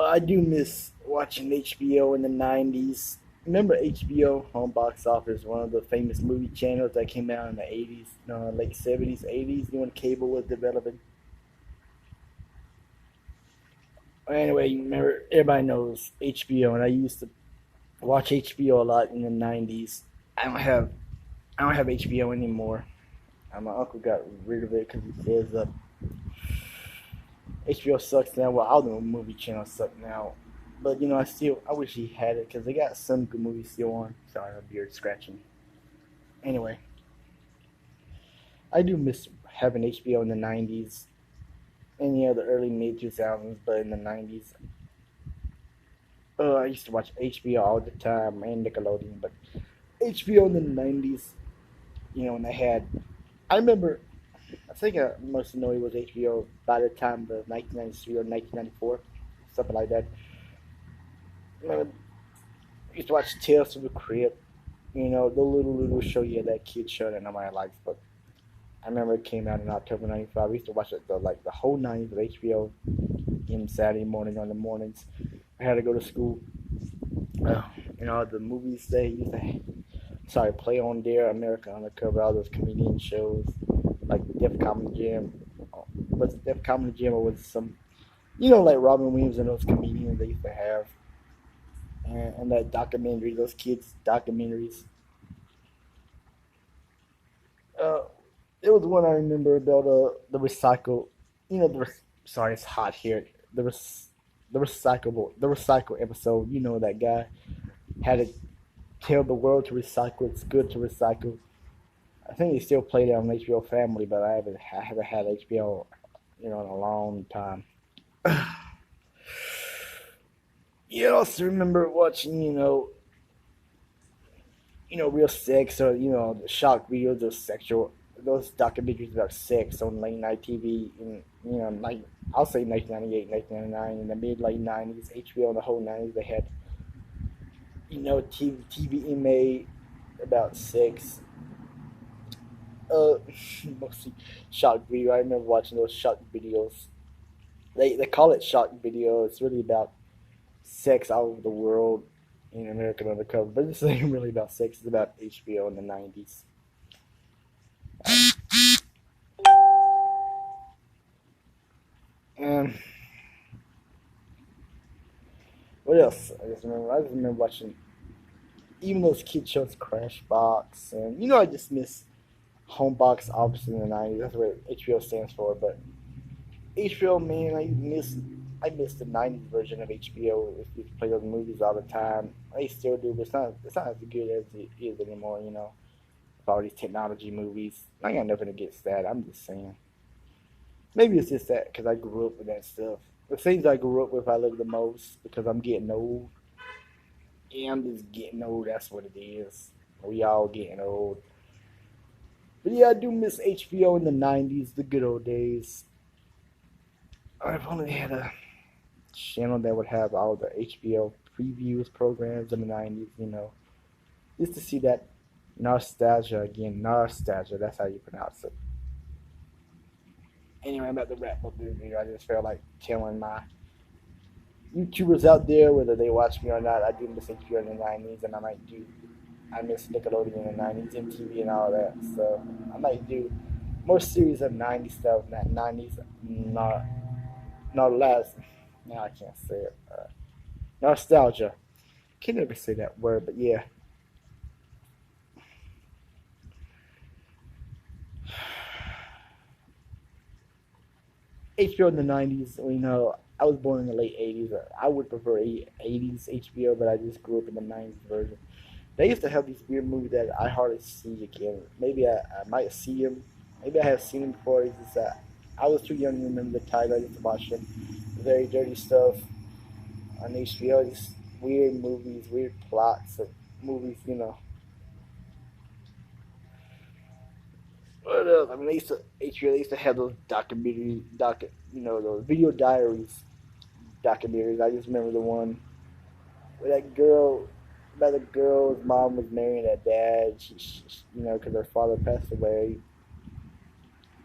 I do miss watching HBO in the 90s. Remember HBO Home Box Office, one of the famous movie channels that came out in the 80s, no, late 70s, 80s, when cable was developing? Anyway, remember, everybody knows HBO, and I used to watch HBO a lot in the 90s. I don't have I don't have HBO anymore. My uncle got rid of it because he says HBO sucks now. Well, all the movie channels suck now. But I wish he had it because they got some good movies still on. Sorry, my beard scratching. Anyway, I do miss having HBO in the '90s and the early mid 2000s, but in the '90s, I used to watch HBO all the time and Nickelodeon. But HBO in the '90s, when they had, I remember, I think I must know it was HBO by the time of 1993 or 1994, something like that. I used to watch Tales from the Crypt, the little show, yeah, that kid show that nobody likes. But I remember it came out in October '95. We used to watch it the whole '90s of HBO in Saturday morning on the mornings. I had to go to school. Uh, the movies they used to, sorry, play on there, America Undercover, all those comedian shows like Def Comedy Jam. Was it Def Comedy Jam or was it some, like Robin Williams and those comedians they used to have, and that documentary, those kids documentaries. Uh, there was one I remember about the recycle. Sorry, it's hot here. The recycle episode. That guy had to tell the world to recycle. It's good to recycle. I think they still play that on HBO Family, but I haven't had HBO in a long time. I also remember watching real sex or the shock videos of sexual those documentaries about sex on late night TV in like I'll say 1998, 1999, in the mid late '90s. HBO in the whole '90s they had TV made about sex. Uh, Mostly shock video. I remember watching those shock videos. They call it shock video. It's really about sex all over the world in American Undercover, but this ain't really about sex. It's about HBO in the '90s. And what else? I just remember watching even those kid shows, Crash Box, and I just miss Home Box Office in the '90s. That's what HBO stands for. But HBO, man, I miss the '90s version of HBO. If you play those movies all the time, they still do, but it's not as good as it is anymore. With all these technology movies, I got nothing against that. I'm just saying. Maybe it's just that because I grew up with that stuff. The things I grew up with, I love the most because I'm getting old. Yeah, I'm just getting old. That's what it is. We all getting old. But yeah, I do miss HBO in the '90s, the good old days. I've only had a channel that would have all the HBO previews programs in the '90s. Just to see that nostalgia again. Nostalgia. That's how you pronounce it. Anyway, I'm about to wrap up this video. I just felt like telling my YouTubers out there, whether they watch me or not, I do miss HBO in the '90s, and I miss Nickelodeon in the '90s, MTV, and all that. So I might do more series of '90s stuff, not '90s, not last. Now I can't say it. Nostalgia. Can never say that word, but yeah. HBO in the '90s. I was born in the late '80s. I would prefer '80s HBO, but I just grew up in the '90s version. They used to have these weird movies that I hardly see again. Maybe I might see them. Maybe I have seen them before. It's just that I was too young to remember the title. I used to watch them. Very dirty stuff on HBO. Just weird movies, weird plots of movies. What else? I mean, they used to HBO. They used to have those those video diaries documentaries. I just remember the one where that girl, about the girl's mom was marrying her dad. Because her father passed away.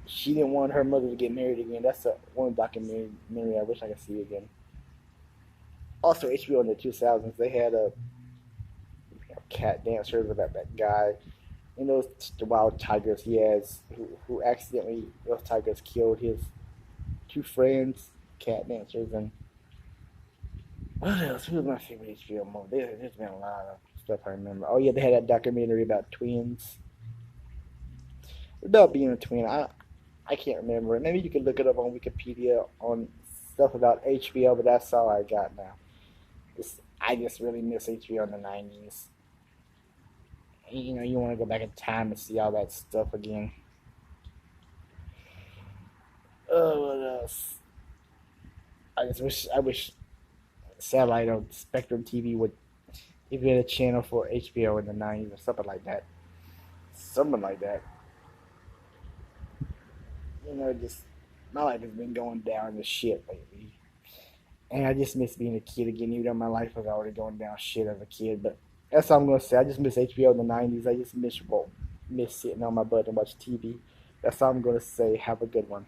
She didn't want her mother to get married again. That's one documentary I wish I could see again. Also, HBO in the 2000s, they had a cat dancers about that guy. You know, the wild tigers he has, who accidentally, those tigers killed his two friends, cat dancers, and what else? Who was my favorite HBO movie? There's been a lot of stuff I remember. Oh yeah, they had that documentary about twins. About being a twin, I can't remember. Maybe you could look it up on Wikipedia on stuff about HBO, but that's all I got now. I just really miss HBO in the '90s. You know, you want to go back in time and see all that stuff again. Oh, what else? I wish satellite or Spectrum TV would give it a channel for HBO in the '90s or something like that. Something like that. You know, just my life has been going down the shit lately. And I just miss being a kid again, even though my life was already going down shit as a kid. But that's all I'm gonna say. I just miss HBO in the '90s. I just miss sitting on my butt and watch TV. That's all I'm gonna say. Have a good one.